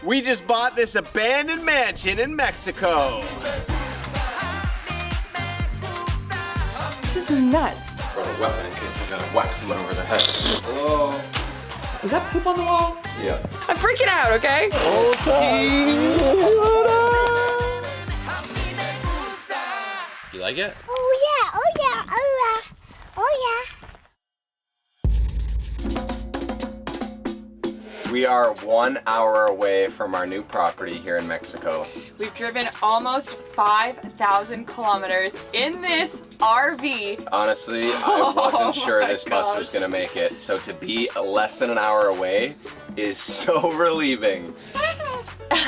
We just bought this abandoned mansion in Mexico. This is nuts. Brought a weapon in case I gotta whack someone over the head. Oh. Is that poop on the wall? Yeah. I'm freaking out, okay? You like it? Oh yeah, oh yeah, oh yeah, oh yeah. We are 1 hour away from our new property here in Mexico. We've driven almost 5,000 kilometers in this RV. Honestly, I wasn't sure my this bus was gonna make it, so to be less than an hour away is so relieving. We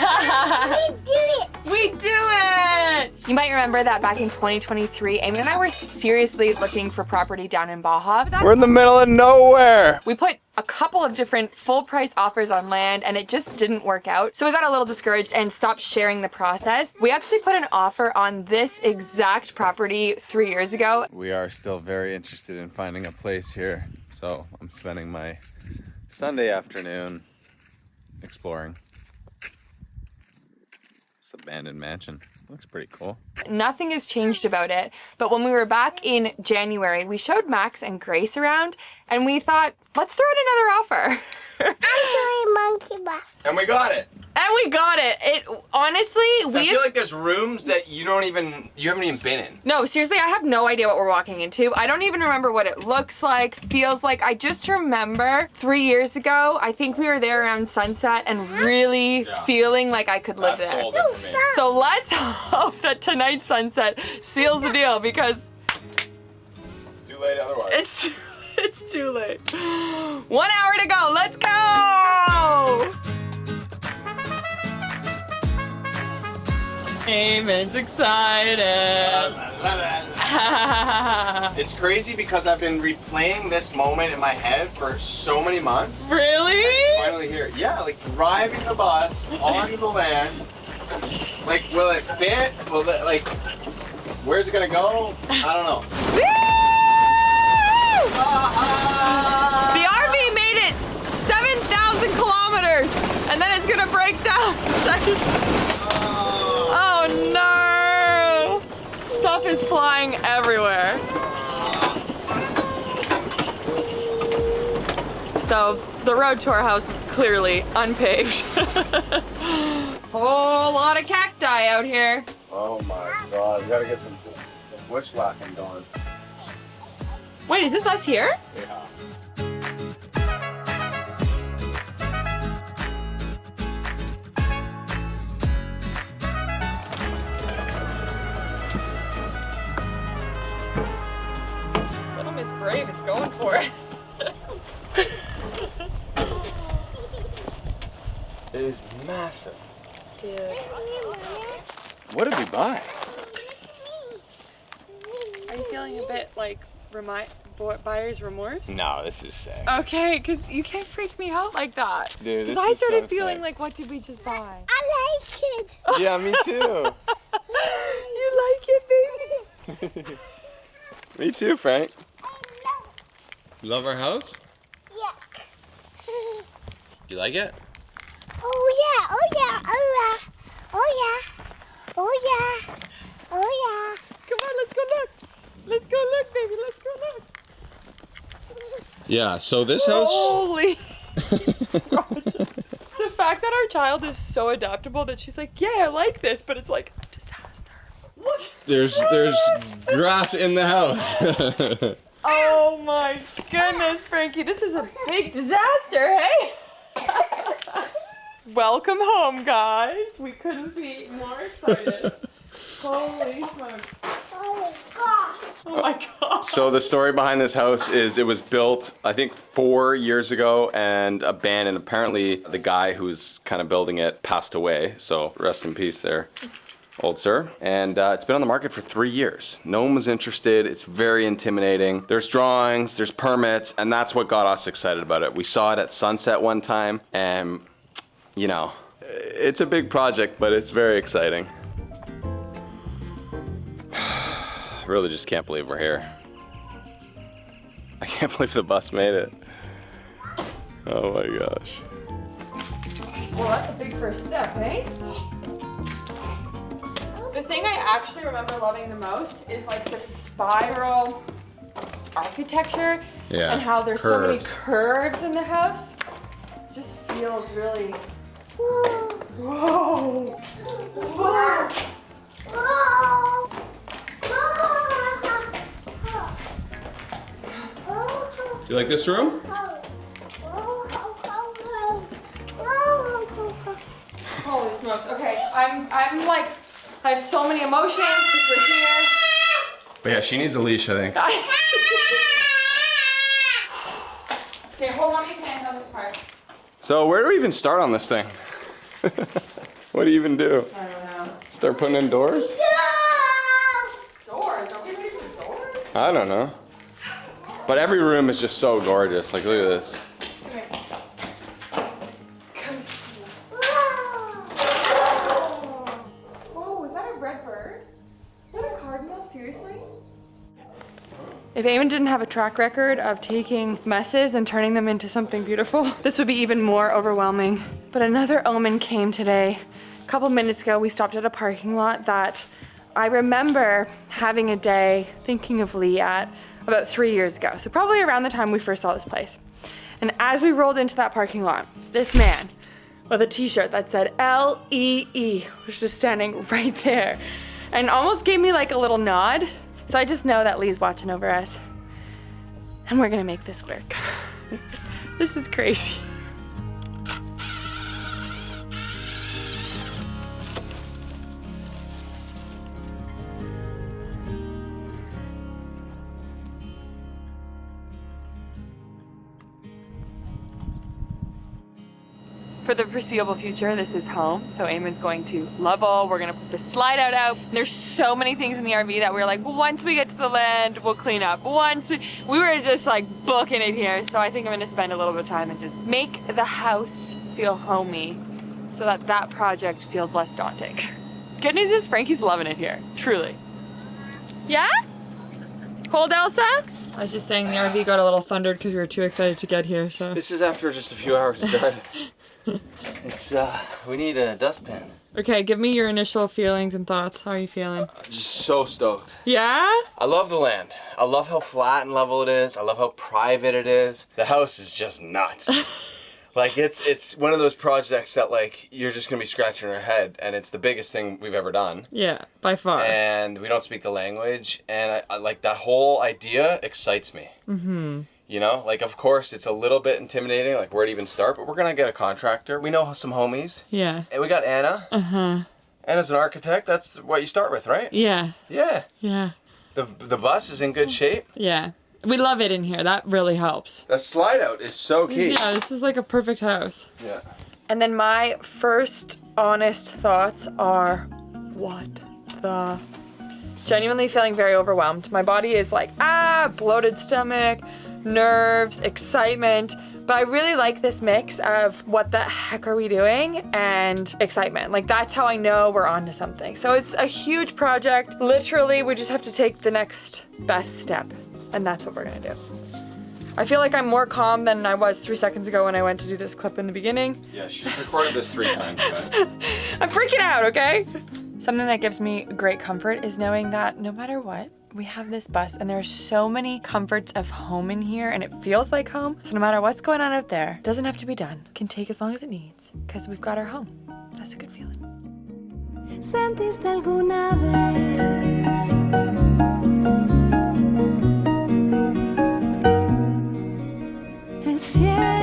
do it! We do it! You might remember that back in 2023, Eamon and I were seriously looking for property down in Baja. We're in the middle of nowhere. We put a couple of different full price offers on land and it just didn't work out. So we got a little discouraged and stopped sharing the process. We actually put an offer on this exact property 3 years ago. We are still very interested in finding a place here. So I'm spending my Sunday afternoon exploring. This abandoned mansion. Looks pretty cool. Nothing has changed about it, but when we were back in January, we showed Max and Grace around and we thought, let's throw in another offer. Actually, monkey bus. And we got it. And we got it. It honestly, I feel like there's rooms that you haven't even been in. No, seriously, I have no idea what we're walking into. I don't even remember what it looks like, feels like. I just remember 3 years ago, I think we were there around sunset and really feeling like I could live there. Sold it for me. So let's hope that tonight's sunset seals the deal because It's too late otherwise. it's too late. 1 hour to go. Let's go! Eamon's excited. It's crazy because I've been replaying this moment in my head for so many months. Really? Finally here. Yeah, like driving the bus onto the land. Like, will it fit? Will it, like, where's it gonna go? I don't know. The RV made it 7,000 kilometers and then it's gonna break down. Oh no! Stuff is flying everywhere. So the road to our house is clearly unpaved. Whole lot of cacti out here. Oh my god, we gotta get some bushwhacking going. Wait, is this us here? Yeah. Little Miss Brave is going for it. It is massive. Dude. What did we buy? Are you feeling a bit like buyer's remorse? No, this is sick. Okay, because you can't freak me out like that. Dude, this Because I is so started feeling sick. like, what did we just buy? I like it. Yeah, me too. You like it, baby? Me too, Frank. You love our house? Yeah. You like it? Oh yeah, oh yeah, oh yeah, oh yeah, oh yeah, oh yeah. Come on, let's go look. Let's go look, baby. Let's go look. Yeah, so this house... Holy. The fact that our child is so adaptable that she's like, yeah, I like this, but it's like a disaster. Look. There's grass in the house. Oh my goodness, Frankie. This is a big disaster, hey? Welcome home, guys. We couldn't be more excited. Holy smokes. Oh my gosh. Oh my god. So the story behind this house is it was built, I think, 4 years ago and abandoned. Apparently, the guy who's kind of building it passed away. So rest in peace there, old sir. And it's been on the market for 3 years. No one was interested. It's very intimidating. There's drawings, there's permits, and that's what got us excited about it. We saw it at sunset one time, and you know, it's a big project, but it's very exciting. I really just can't believe we're here. I can't believe the bus made it. Oh my gosh. Well, that's a big first step, eh? The thing I actually remember loving the most is like the spiral architecture and how there's so many curves in the house. It just feels really. Whoa! Whoa! Whoa! Do you like this room? Holy smokes! Okay, I'm like, I have so many emotions because we're here. But yeah, she needs a leash, I think. Okay, hold on, these hands on this part. So where do we even start on this thing? What do you even do? I don't know. Start putting in doors? Doors? Are we ready for doors? I don't know. But every room is just so gorgeous. Like, look at this. Come here. Come here. Oh, is that a red bird? Is that a cardinal? Seriously? If Eamon didn't have a track record of taking messes and turning them into something beautiful, this would be even more overwhelming. But another omen came today. A couple minutes ago, we stopped at a parking lot that I remember having a day thinking of Lee at about 3 years ago. So probably around the time we first saw this place. And as we rolled into that parking lot, this man with a t-shirt that said L-E-E was just standing right there and almost gave me like a little nod. So I just know that Lee's watching over us and we're gonna make this work. This is crazy. For the foreseeable future, this is home. So Eamon's going to level. We're gonna put the slide out. And there's so many things in the RV that we're like, well, once we get to the land, we'll clean up. Once we were just like booking it here. So I think I'm gonna spend a little bit of time and just make the house feel homey so that that project feels less daunting. Good news is Frankie's loving it here, truly. Yeah? Hold Elsa? I was just saying the RV got a little thundered because we were too excited to get here, so. This is after just a few hours of driving. It's, we need a dustpan. Okay, give me your initial feelings and thoughts. How are you feeling? Just so stoked. Yeah? I love the land. I love how flat and level it is. I love how private it is. The house is just nuts. Like, it's one of those projects that, like, you're just gonna be scratching your head, and it's the biggest thing we've ever done. Yeah, by far. And we don't speak the language, and I like, that whole idea excites me. Mm-hmm. You know, like, of course, it's a little bit intimidating, like, where to even start, but we're gonna get a contractor. We know some homies. Yeah. And we got Anna. Uh-huh. Anna's an architect. That's what you start with, right? Yeah. Yeah. Yeah. The bus is in good shape. Yeah. We love it in here. That really helps. The slide out is so key. Yeah, this is like a perfect house. Yeah. And then my first honest thoughts are, what the? Genuinely feeling very overwhelmed. My body is like, bloated stomach, nerves, excitement. But I really like this mix of what the heck are we doing and excitement. Like, that's how I know we're on to something. So it's a huge project. Literally, we just have to take the next best step. And that's what we're gonna do. I feel like I'm more calm than I was 3 seconds ago when I went to do this clip in the beginning. Yeah, she's recorded this 3 times, guys. I'm freaking out, okay? Something that gives me great comfort is knowing that no matter what, we have this bus and there's so many comforts of home in here and it feels like home. So no matter what's going on out there, it doesn't have to be done. It can take as long as it needs because we've got our home. That's a good feeling. ¿Sentiste alguna vez el cielo en ti?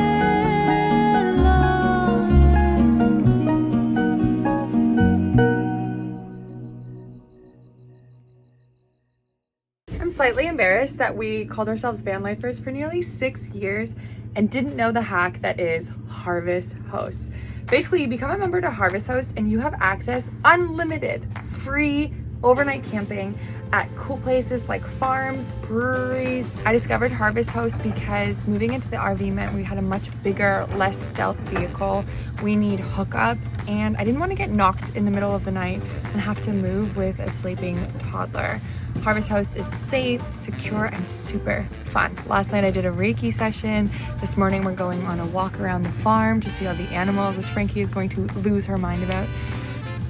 I'm slightly embarrassed that we called ourselves van lifers for nearly 6 years and didn't know the hack that is Harvest Hosts. Basically, you become a member to Harvest Hosts and you have access, unlimited, free overnight camping at cool places like farms, breweries. I discovered Harvest Hosts because moving into the RV meant we had a much bigger, less stealth vehicle. We need hookups and I didn't want to get knocked in the middle of the night and have to move with a sleeping toddler. Harvest House is safe, secure, and super fun. Last night I did a Reiki session. This morning we're going on a walk around the farm to see all the animals, which Frankie is going to lose her mind about.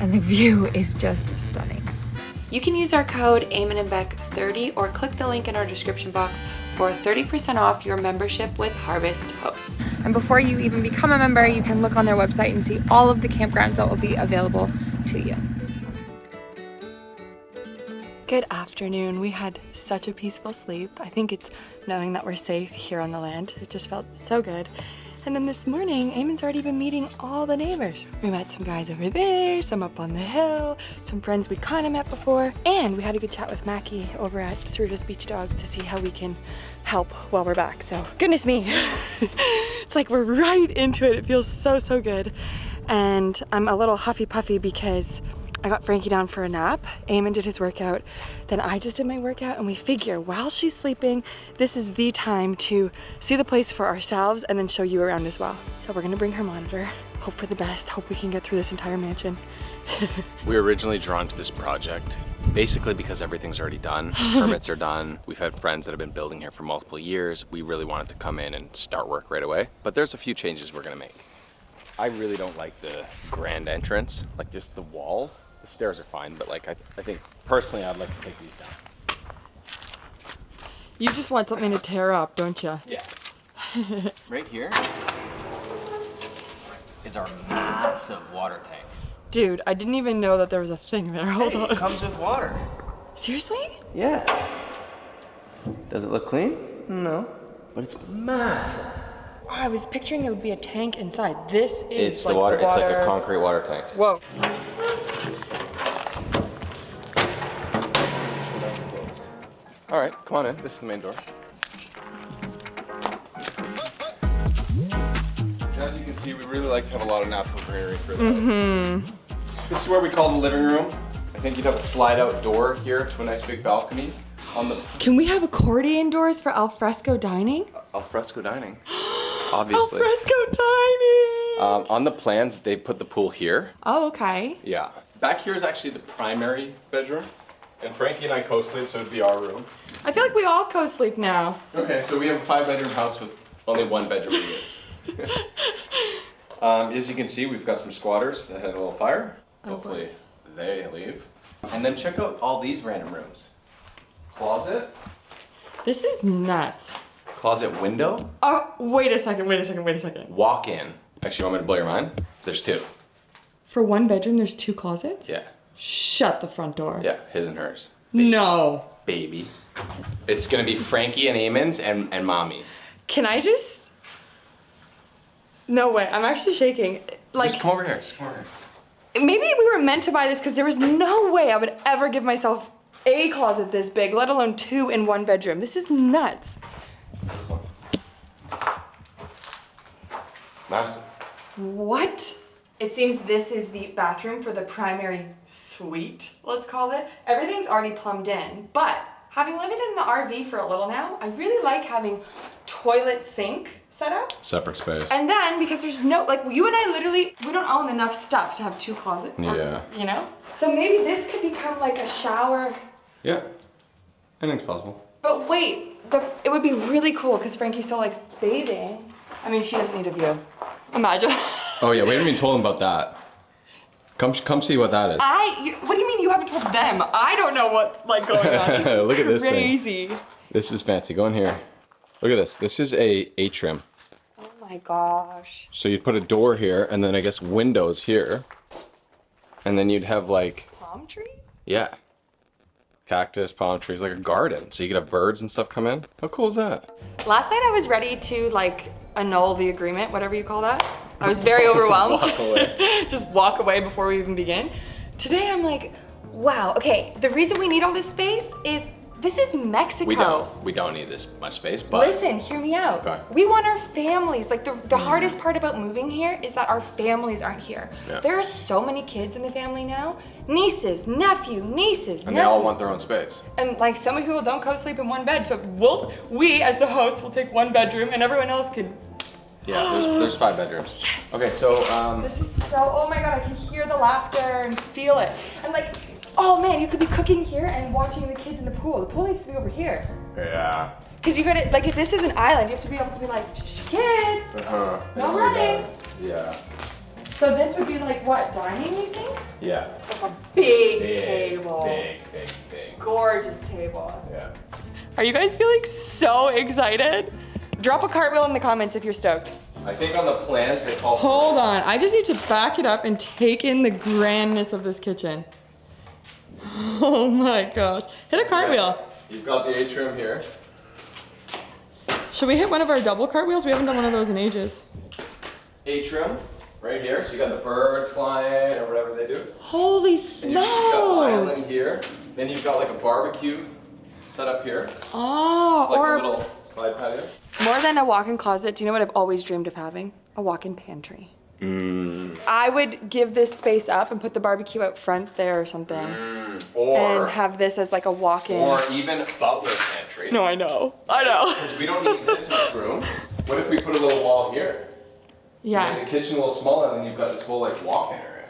And the view is just stunning. You can use our code EamonandBeck30 or click the link in our description box for 30% off your membership with Harvest House. And before you even become a member, you can look on their website and see all of the campgrounds that will be available to you. Good afternoon. We had such a peaceful sleep. I think it's knowing that we're safe here on the land. It just felt so good. And then this morning, Eamon's already been meeting all the neighbors. We met some guys over there, some up on the hill, some friends we'd kind of met before, and we had a good chat with Mackie over at Cerritos Beach Dogs to see how we can help while we're back. So, goodness me. It's like we're right into it. It feels so, so good. And I'm a little huffy puffy because I got Frankie down for a nap. Eamon did his workout. Then I just did my workout, and we figure while she's sleeping, this is the time to see the place for ourselves and then show you around as well. So we're gonna bring her monitor, hope for the best, hope we can get through this entire mansion. We were originally drawn to this project basically because everything's already done. Permits are done. We've had friends that have been building here for multiple years. We really wanted to come in and start work right away. But there's a few changes we're gonna make. I really don't like the grand entrance, like just the walls. The stairs are fine, but like I think personally I'd like to take these down. You just want something to tear up, don't you? Yeah. Right here is our massive water tank. Dude, I didn't even know that there was a thing there. Hold It on. comes with water. Seriously? Yeah. Does it look clean? No. But it's massive. Oh, I was picturing there would be a tank inside. This is It's like the water. It's like a concrete water tank. Whoa. All right, come on in. This is the main door. As you can see, we really like to have a lot of natural greenery for the house. This is where we call the living room. I think you'd have a slide-out door here to a nice big balcony. On the Can we have accordion doors for alfresco dining? alfresco dining, obviously. Alfresco dining! On the plans, they put the pool here. Oh, okay. Yeah. Back here is actually the primary bedroom. And Frankie and I co-sleep, so it'd be our room. I feel like we all co-sleep now. Okay, so we have a 5-bedroom house with only 1 bedroom in this. As you can see, we've got some squatters that had a little fire. Hopefully they leave. And then check out all these random rooms. Closet. This is nuts. Closet window. Oh, wait a second. Walk in. Actually, want me to blow your mind? There's 2. For 1 bedroom, there's 2 closets? Yeah. Shut the front door. Yeah, his and hers. No. Baby. It's gonna be Frankie and Eamon's and Mommy's. Can I just... No way, I'm actually shaking. Like, Just come over here. maybe we were meant to buy this because there was no way I would ever give myself a closet this big, let alone 2 in 1 bedroom. This is nuts. This one. Massive. What? It seems this is the bathroom for the primary suite, let's call it. Everything's already plumbed in, but having lived in the RV for a little now, I really like having toilet sink set up. Separate space. And then, because there's no, like you and I literally, we don't own enough stuff to have 2 closets. Yeah. You know? So maybe this could become like a shower. Yeah. Anything's possible. But wait, it would be really cool because Frankie's still like bathing. I mean, she doesn't need a view. Imagine. Oh yeah, we haven't even told them about that. Come see what that is. What do you mean you haven't told them? I don't know what's like going on. This is Look at this thing. crazy. This is fancy. Go in here. Look at this. This is a atrium. Oh my gosh. So you'd put a door here, and then I guess windows here, and then you'd have like, Palm trees? yeah, cactus, palm trees, like a garden. So you could have birds and stuff come in. How cool is that? Last night I was ready to like annul the agreement, whatever you call that. I was very overwhelmed. Walk away. Just walk away before we even begin. Today I'm like, wow, okay, the reason we need all this space is this is Mexico. We don't need this much space, but Listen, hear me out. Okay. We want our families. Like the hardest part about moving here is that our families aren't here. Yeah. There are so many kids in the family now. Nieces, nieces, and they all want their own space. And like so many people don't co-sleep in one bed. So we as the host will take 1 bedroom and everyone else can. Yeah, there's 5 bedrooms. Yes. Okay, so This is so, oh my God, I can hear the laughter and feel it. And like, Oh man, you could be cooking here and watching the kids in the pool. The pool needs to be over here. Yeah. Cause you gotta, like if this is an island, you have to be able to be like, shh, kids, no running. Yeah. So this would be like what, dining you think? Yeah. Like a big table. Big. Gorgeous table. Yeah. Are you guys feeling so excited? Drop a cartwheel in the comments if you're stoked. I think on the plans they call. Hold on, I just need to back it up and take in the grandness of this kitchen. Oh my gosh. Hit a cartwheel. You've got the atrium here. Should we hit one of our double cartwheels? We haven't done one of those in ages. Atrium, right here. So you got the birds flying or whatever they do. Holy And you've just got the island smokes! here. Then you've got like a barbecue set up here. Oh, It's like or a little slide patio. more than a walk-in closet, do you know what I've always dreamed of having? A walk-in pantry. I would give this space up and put the barbecue out front there or something. Or And have this as like a walk-in. or even butler pantry. No, I know. I know. Because we don't need this much room. What if we put a little wall here? Make Yeah, the kitchen a little smaller, and then you've got this whole like walk-in area.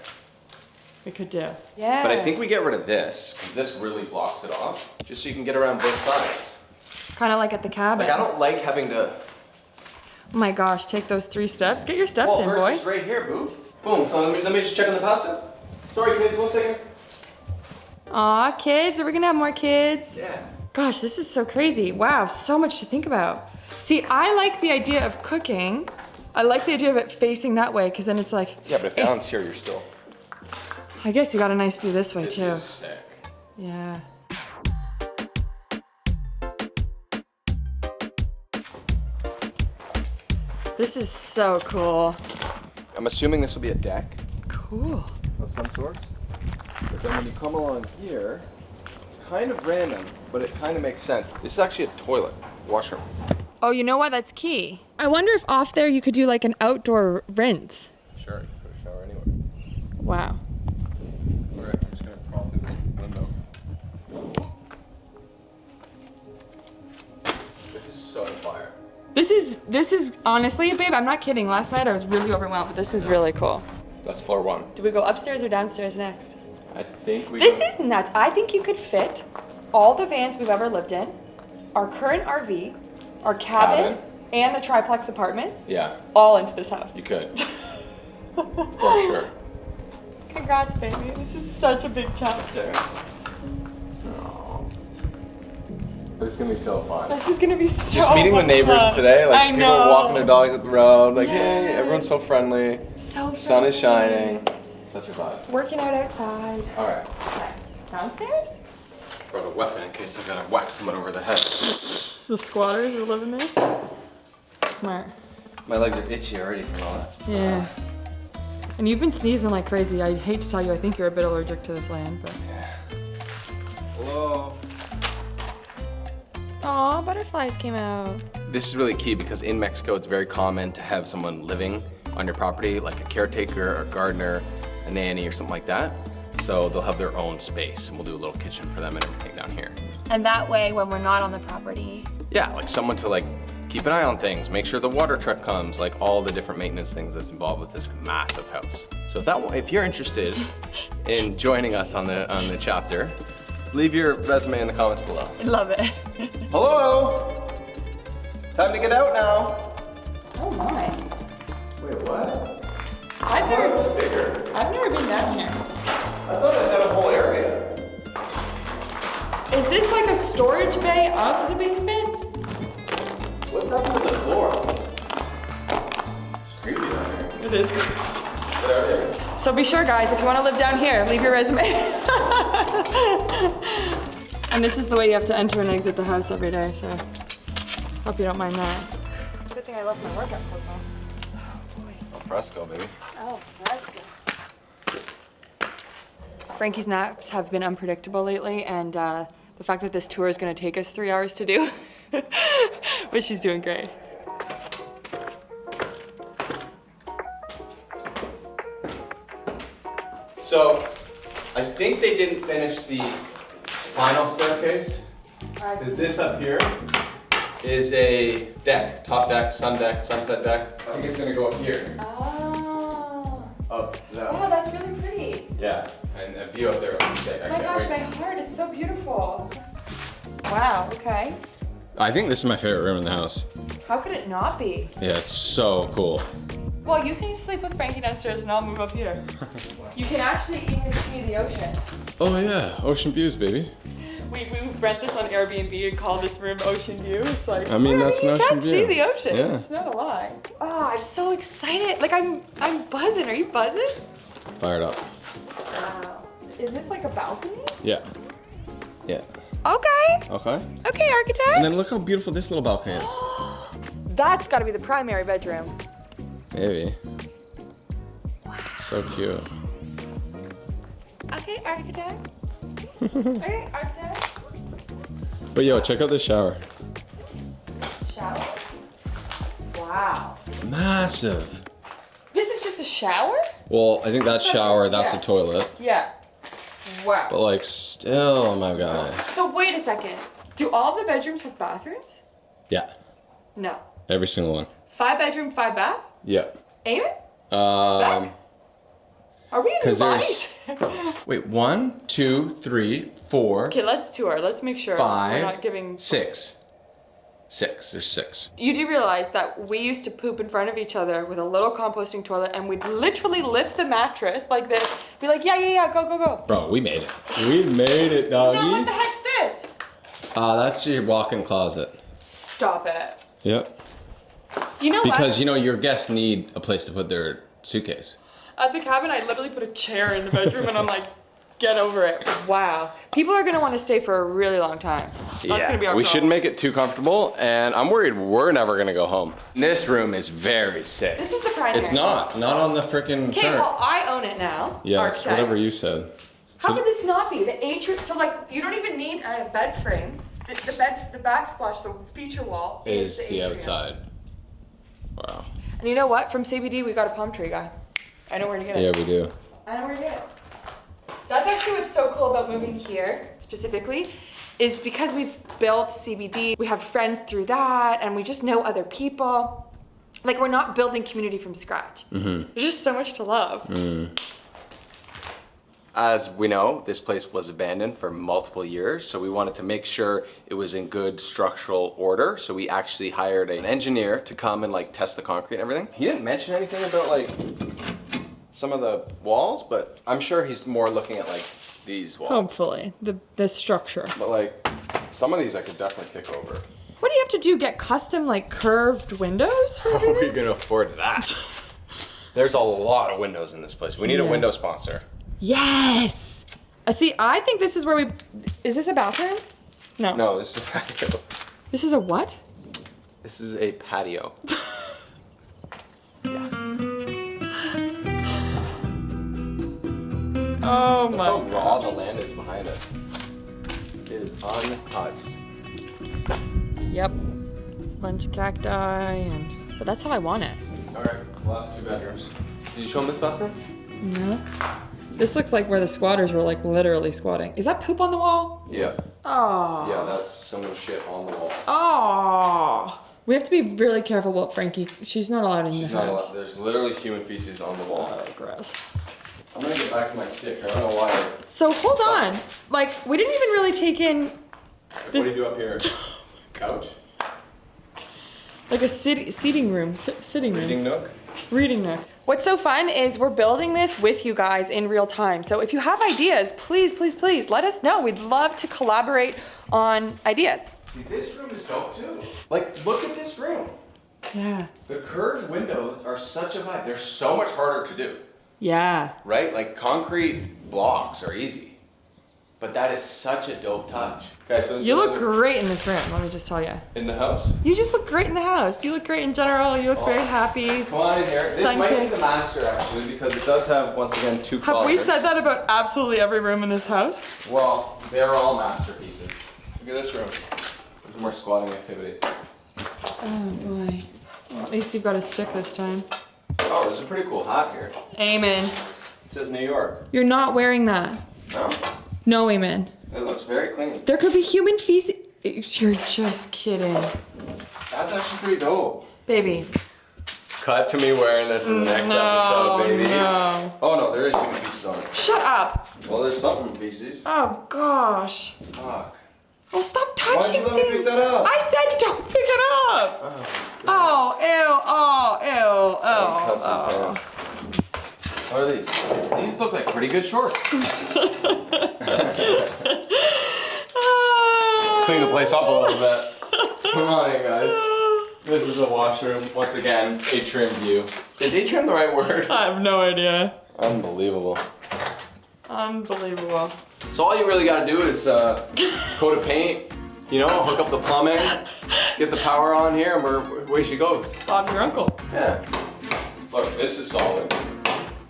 we could do. Yeah. But I think we get rid of this because this really blocks it off, just so you can get around both sides. Kind of like at the cabin. Like I don't like having to. Oh my gosh, take those 3 steps. Get your steps in, boy. versus right here, boo. Boom. So let me just check on the pasta. Sorry, kids. 1 second. Aw, kids, are we gonna have more kids? Yeah. Gosh, this is so crazy. Wow, so much to think about. See, I like the idea of cooking. I like the idea of it facing that way, because then it's like, Yeah, but if Alan's here, you're still. I guess you got a nice view this way This too. is sick. Yeah. This is so cool. I'm assuming this will be a deck Cool. of some sort. But then when you come along here, it's kind of random, but it kind of makes sense. This is actually a toilet, washroom. Oh, you know what? That's key. I wonder if off there you could do like an outdoor rinse. Sure, you can put a shower anywhere. Wow. All right, I'm just gonna crawl through the window. This is so fire. This is honestly, babe, I'm not kidding. Last night I was really overwhelmed, but this is really cool. That's floor 1. Do we go upstairs or downstairs next? I think we. This is nuts. I think you could fit all the vans we've ever lived in, our current RV, our cabin, and the triplex apartment, Yeah, all into this house. you could. For sure. Congrats, baby. This is such a big chapter. But it's gonna be so fun. This is gonna be so Just meeting the much neighbors fun. today, like I people know. are walking their dogs up the road, like hey, Yes. everyone's so friendly. So Sun is friendly. shining. Such a vibe. Working out outside. All right, Okay. Downstairs? brought a weapon in case I gotta whack someone over the head. The squatters are living there. Smart. My legs are itchy already from all that. Yeah. And you've been sneezing like crazy. I hate to tell you, I think you're a bit allergic to this land, but. Hello. Aw, butterflies came out. This is really key because in Mexico it's very common to have someone living on your property, like a caretaker or gardener, a nanny or something like that. So they'll have their own space and we'll do a little kitchen for them and everything down here. And that way, when we're not on the property. Yeah, like someone to like keep an eye on things, make sure the water truck comes, like all the different maintenance things that's involved with this massive house. So if you're interested in joining us on the chapter, leave your resume in the comments below. I love it. Hello? Time to get out now. Oh my. Wait, what? I've It never, was bigger. I've never been down here. I thought I had a whole area. Is this like a storage bay of the basement? What's happened to the floor? It's creepy down here. It is. Get out here. So be sure, guys, if you want to live down here, leave your resume. And this is the way you have to enter and exit the house every day, so hope you don't mind that. Good thing I left my workout clothes on. Al fresco, baby. Oh, fresco. Frankie's naps have been unpredictable lately, and the fact that this tour is going to take us 3 hours to do, but she's doing great. So, I think they didn't finish the final staircase. Is this up here is a deck, top deck, sunset deck. I think it's gonna go up here. Oh. Up that Oh, way. that's really pretty. Yeah, and a view up there would be sick. Oh my gosh, my heart, it's so beautiful. Wow, okay. I think this is my favorite room in the house. How could it not be? Yeah, it's so cool. Well, you can sleep with Frankie downstairs and I'll move up here. You can actually even see the ocean. Oh yeah, ocean views, baby. We rent this on Airbnb and call this room Ocean View. It's like, I mean, that's an you ocean can't view. see the ocean. Yeah. It's not a lie. Oh, I'm so excited. Like I'm buzzing. Are you buzzing? Fired up. Wow. Is this like a balcony? Yeah. Yeah. Okay. Okay. Okay, architect. And then look how beautiful this little balcony is. That's got to be the primary bedroom. Maybe. So cute. Okay, architects. Okay, architects. But yo, check out this shower. Shower. Wow. Massive. This is just a shower? Well, I think that's shower, that's a Yeah. toilet. Yeah. Wow. But like still, my guy. So wait a second. Do all of the bedrooms have bathrooms? Yeah. No. Every single one. 5 bedroom, 5 bath? Yeah. Eamon? Um, Are we in 'cause Dubai? wait, 1, 2, 3, 4, Okay, let's tour. Let's make sure 5, we're not giving. 6. 6. There's 6. You do realize that we used to poop in front of each other with a little composting toilet, and we'd literally lift the mattress like this, be like, yeah, go, go, go. Bro, we made it. We made it, doggy. No, what the heck's this? That's your walk-in closet. Stop it. Yep. You know Because what? you know your guests need a place to put their suitcase. At the cabin, I literally put a chair in the bedroom, and I'm like, get over it. Wow. People are gonna want to stay for a really long time. That's gonna be our we problem. shouldn't make it too comfortable, and I'm worried we're never gonna go home. This room is very sick. This is the primary. It's not on the freaking Okay, chart. well, I own it now. Yeah, it's Architects. whatever you said. How could this not be? The atrium, so like, you don't even need a bed frame. The backsplash, the feature wall Is the the atrium. outside. Wow. And you know what? From CBD, we got a palm tree guy. I know where to get it. Yeah, we do. I know where to get it. That's actually what's so cool about moving here, specifically, is because we've built CBD, we have friends through that, and we just know other people. Like, we're not building community from scratch. There's just so much to love. As we know, this place was abandoned for multiple years, so we wanted to make sure it was in good structural order. So we actually hired an engineer to come and like test the concrete and everything. He didn't mention anything about like some of the walls, but I'm sure he's more looking at like these walls. Hopefully, the structure. But like some of these I could definitely kick over. What do you have to do? Get custom, like, curved windows for How are we everything? gonna afford that? There's a lot of windows in this place. We need a Yeah. window sponsor. Yes! See, I think this is where we... Is this a bathroom? No. No, this is a patio. This is a what? This is a patio. Oh Look how raw the land is behind us. It is untouched. Yep. It's a bunch of cacti and... But that's how I want it. Alright, well that's 2 bedrooms. Did you show him this bathroom? No. This looks like where the squatters were, like, literally squatting. Is that poop on the wall? Yeah. Oh. Yeah, that's someone's shit on the wall. Oh. We have to be really careful about Frankie. She's not allowed in She's the not house. allowed. There's literally human feces on the wall. Oh, gross. I'm gonna get back to my stick. I don't know why. So hold on. Like, we didn't even really take in What do you do up here? Couch? like a seating room, sitting room. Reading nook? Reading nook. What's so fun is we're building this with you guys in real time. So if you have ideas, please, please, please let us know. We'd love to collaborate on ideas. See, this room is dope too. Like, look at this room. Yeah. The curved windows are such a vibe. They're so much harder to do, Yeah. right? Like, concrete blocks are easy. But that is such a dope touch. Okay, so this You is look great in this room, let me just tell you. in the house. You just look great in the house. You look great in general. You look very happy. Come on in here. This might be Sun-kissed. the master actually, because it does have once again 2 Have closets. we said that about absolutely every room in this house? Well, they're all masterpieces. Look at this room. There's more squatting activity. Oh boy. Well, at least you've got a stick this time. Oh, there's a pretty cool hat here. Amen. It says New York. You're not wearing that. No? No, amen. It looks very clean. There could be human feces. You're just kidding. That's actually pretty dope. Baby. Cut to me wearing this in the next No, episode, baby. no. Oh no, there is human feces pieces on it. Shut up. Well, there's something pieces. Oh gosh. Fuck. Well, stop Why'd touching you let me pick things. that up? I said don't pick it up. Oh, ew. Cuts his hands. What are these? These look like pretty good shorts. Clean the place up a little bit. Come on in, guys. This is a washroom. Once again, atrium view. Is atrium the right word? I have no idea. Unbelievable. Unbelievable. So all you really gotta do is coat of paint, you know, hook up the plumbing, get the power on here, and away she goes. Bob, your uncle. Yeah. Look, this is solid.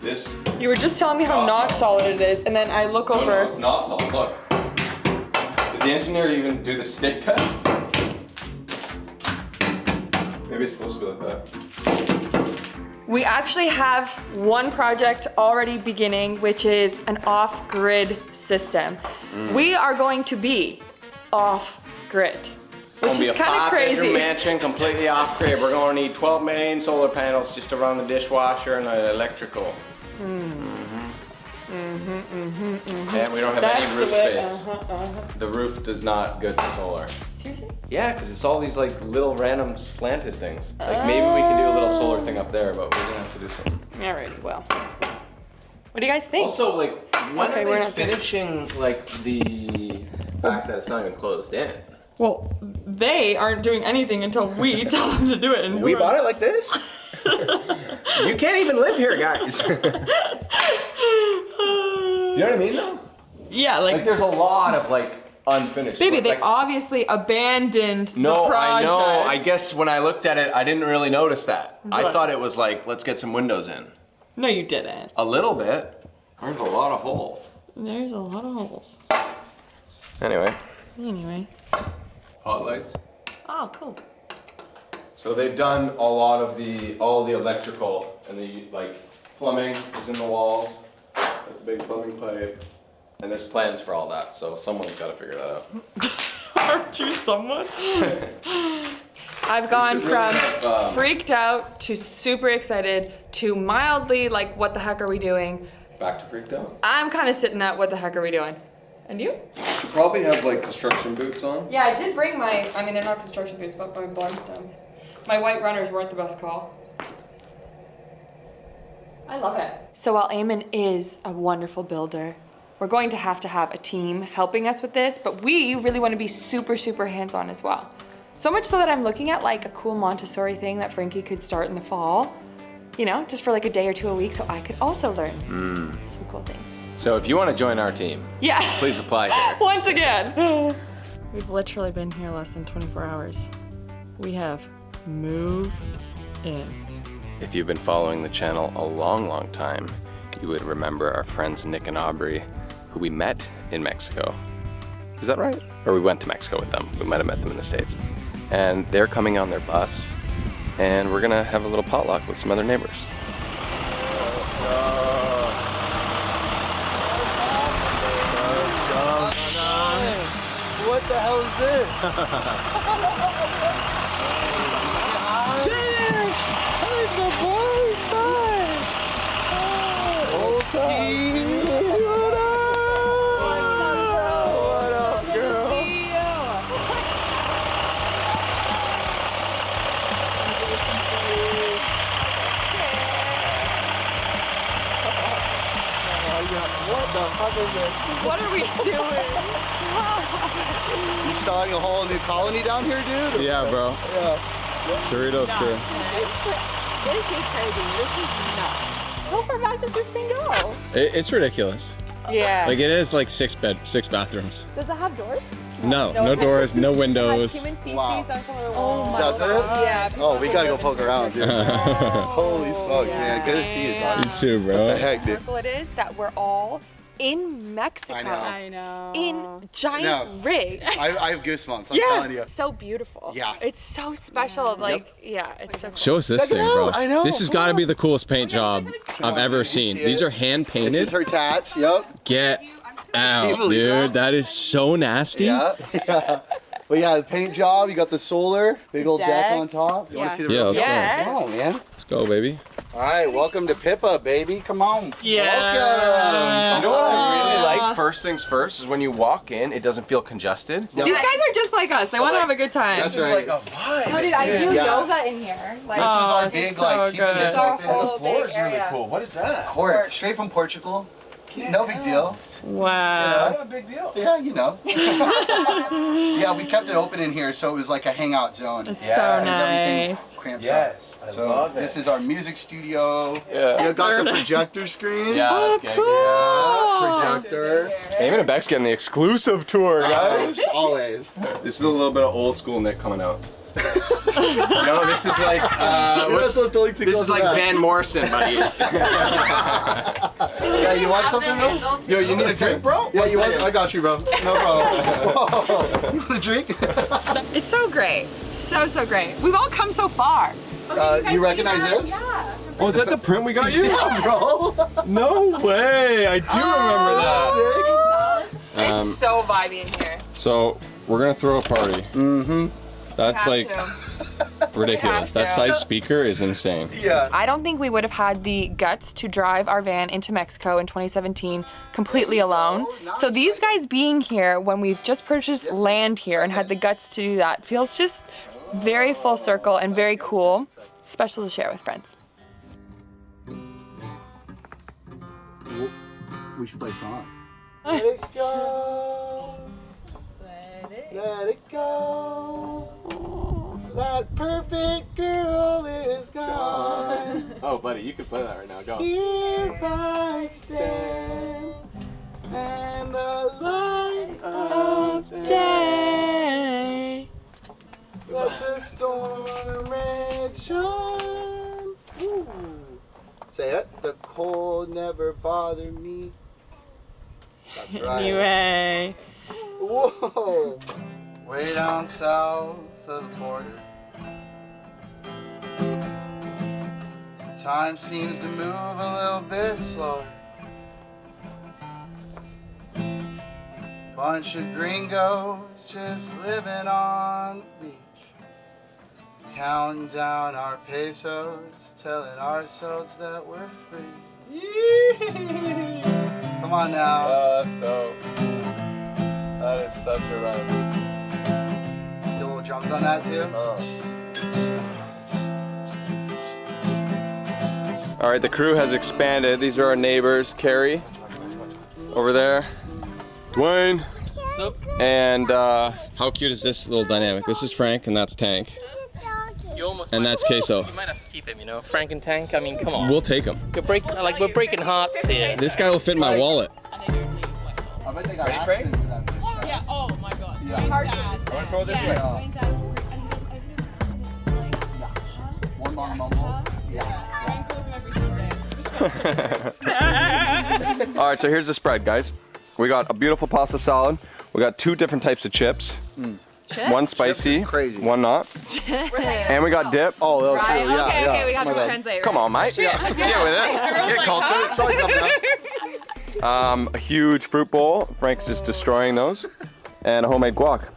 This. You were just telling me how not solid it is, and then I look over. No, it's not solid. Look. Did the engineer even do the stick test? Maybe it's supposed to be like that. We actually have one project already beginning, which is an off-grid system. We are going to be off-grid, which is kind of crazy. Mansion completely off grid. We're going to need 12 main solar panels just to run the dishwasher and the electrical. And we don't have any roof space. The roof does not go to solar. Seriously? Yeah, because it's all these like little random slanted things. Like maybe we can do a little solar thing up there, but we're gonna have to do something. Alrighty, well. What do you guys think? Also, like, when Okay, are we're they not- finishing like the fact that it's not even closed in? Well, they aren't doing anything until we tell them to do it. And We bought it like this? You can't even live here, guys. Do you know what I mean, though? Yeah, Like, there's a lot of like unfinished. baby, work. they Like, obviously abandoned No, the project. I know. I guess when I looked at it, I didn't really notice that. I Right. thought it was like, let's get some windows in. No, you didn't. A little bit. there's a lot of holes. There's a lot of holes. Anyway, Anyway. Hot lights. Oh, cool. so they've done a lot of all the electrical and the like plumbing is in the walls. That's a big plumbing pipe. And there's plans for all that, so someone's got to figure that out. Aren't you someone? I've gone should really from have, freaked out to super excited to mildly like, what the heck are we doing? Back to freaked out. I'm kind of sitting at, what the heck are we doing? And you? Should probably have like construction boots on. Yeah, I did bring I mean, they're not construction boots, but my Blundstones. My white runners weren't the best call. I love it. So while Eamon is a wonderful builder, we're going to have a team helping us with this, but we really want to be super, super hands-on as well. So much so that I'm looking at like a cool Montessori thing that Frankie could start in the fall, you know, just for like a day or two a week so I could also learn some cool things. So if you want to join our team, Yeah. please apply here. Once again. We've literally been here less than 24 hours. We have moved in. If you've been following the channel a long, long time, you would remember our friends Nick and Aubrey, who we met in Mexico. Is that right? Or we went to Mexico with them. We might have met them in the States. And they're coming on their bus, and we're gonna have a little potluck with some other neighbors. What the hell is this? What are we doing? You starting a whole new colony down here, dude? Yeah, bro. Yeah. Churritos crew. This is crazy. This is nuts. How far back does this thing go? It's ridiculous. Yeah. Like it is like six bathrooms. Does it have doors? No doors, no windows. Human feces Wow. on some of the walls. Does it? Yeah. Oh, we gotta go poke around, dude. Holy smokes, man. Good to see you, dog. You too, What bro. the heck, dude? Circle it is that we're all in Mexico. I know. In giant rigs. I have goosebumps, I'm telling you. So beautiful. Yeah. It's so special. Like, yeah, it's so cool. Show us this Check it thing, bro. out. I know. This has got to be the coolest paint job I've ever seen. see These it? are hand This painted. is her tats, yep. Get Can you out, believe dude. that? That is so nasty. Yeah. But yeah, the paint job, you got the solar, big old deck deck. on top. You want Yeah. to see the Yeah, real let's deal? go. Yes. Come on, man. Let's go, baby. All right, welcome to Pippa, baby. Come on. Yeah. Welcome. You know what I really like? First things first is when you walk in, it doesn't feel congested. Yep. These guys are just like us. They want to have a good time. That's This is right. like a vibe. Oh, dude, I do Yeah. yoga in here. Like, This was our Oh, big, so like, keeping good. this Our open. whole The floor is big really area. cool. What is that? Cork, straight from Portugal. No big deal. Wow. Kind of a big deal. Yeah, you know. Yeah, we kept it open in here, so it was like a hangout zone. It's Yeah. so Because everything nice. cramps Yes, up. I So love it. this is our music studio. Yeah. You got the projector screen. Yeah, Oh, that's cool. Projector. Eamon and Beck's getting the exclusive tour, guys. Always. This is a little bit of old school Nick coming out. No, this is like You're not supposed to look too this close is to like that. Van Morrison, buddy. Yeah, you want something, bro? Yo, you need a drink, bro? Yeah, you want? I got you, bro. No problem. You want a drink? It's so great. So great. We've all come so far. You recognize this? Yeah. Oh, is that the print we got you? Yeah, bro. No way! I do remember that. It's so vibey in here. So we're gonna throw a party. Mm-hmm. That's Have like to. ridiculous. That to. size speaker is insane. Yeah. I don't think we would have had the guts to drive our van into Mexico in 2017 completely alone. So these guys being here when we've just purchased land here and had the guts to do that feels just very full circle and very cool. Special to share with friends. We should play a song. Let it go. Let it go. That perfect girl is gone. Oh, buddy, you can play that right now. Go. Here I stand, and the light of Day. let the storm rage on. Ooh. Say it. The cold never bothered me. That's right. Anyway. Whoa! Way down south of the border, time seems to move a little bit slower. Bunch of gringos just living on the beach, counting down our pesos, telling ourselves that we're free. Come on now. Oh, that's dope. That is such a run. Get a little drums on that too. All right, the crew has expanded. These are our neighbors, Carrie, over there, Dwayne, What's up? and How cute is this little dynamic? This is Frank and that's Tank. You almost And might, that's Queso. you might have to keep him, you know. Frank and Tank, I mean, come on. We'll take him. We're breaking hearts here. This guy will fit in my wallet. I bet they got Ready, Frank? accents in that bitch. Yeah, oh my god. Yeah. I'm gonna throw it this way. Yeah. Wayne's ass everybody's like, One long mumble. Ryan calls him every Sunday. all right. So here's the spread, guys. We got a beautiful pasta salad. We got 2 different types of chips. One spicy, Chips are crazy. one not. And we got dip. Oh, that was Right, true. Yeah, okay, yeah. okay, we got My to bad. translate. Come on, mate. Get with it. Get cultured. Sorry, come down. A huge fruit bowl. Frank's just destroying those. And a homemade guac.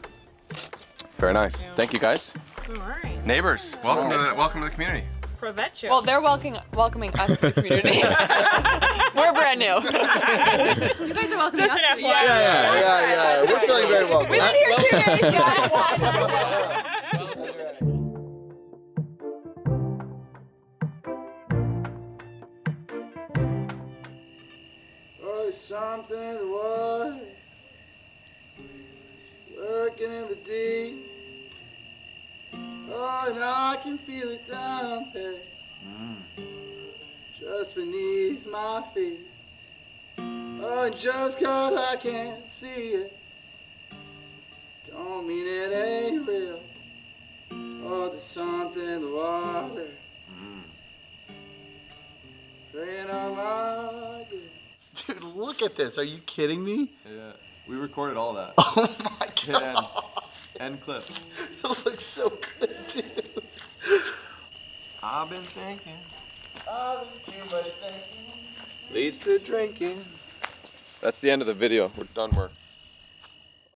Very nice. Thank you, guys. Alright. Neighbors, welcome to the community. Provecho. Well, they're welcoming us to the community. We're brand new. You guys are welcome. Just an FYI. Yeah. We're feeling very welcome. We've been here 2 days, guys. Oh, there's something in the water, lurking in the deep. Oh, and I can feel it down there, just beneath my feet. Oh, and just 'cause I can't see it, don't mean it ain't real. Oh, there's something in the water, praying on my good. Dude, look at this. Are you kidding me? Yeah, we recorded all that. Oh my god. End clip. It looks so good, dude. I've been thinking. Too much thinking. Leads to drinking. That's the end of the video. We're done work.